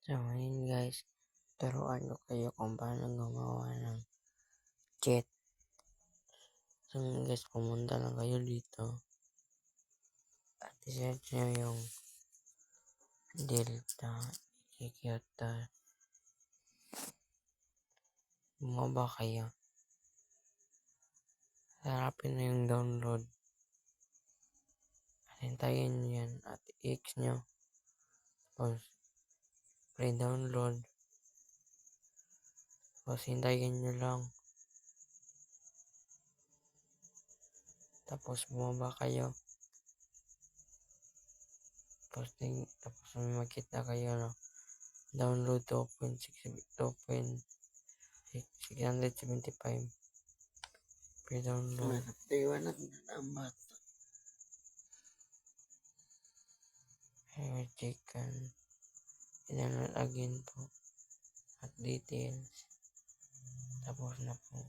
So, ngayon guys, turuan ko kayo kung paano gumawa ng jet. So, guys, pumunta lang kayo dito at isearch nyo yung Delta Ikiota. Bumaba kayo. Harapin na yung download. At hintayin nyo yan at i-X nyo. Tapos, pre-download. Tapos, hintayin nyo lang. Tapos, bumaba kayo. Tapos may makita kayo, no? Download 2.675 pre-download. Liwanag na ang bata. Chicken. I-download again po. At details. Tapos na po.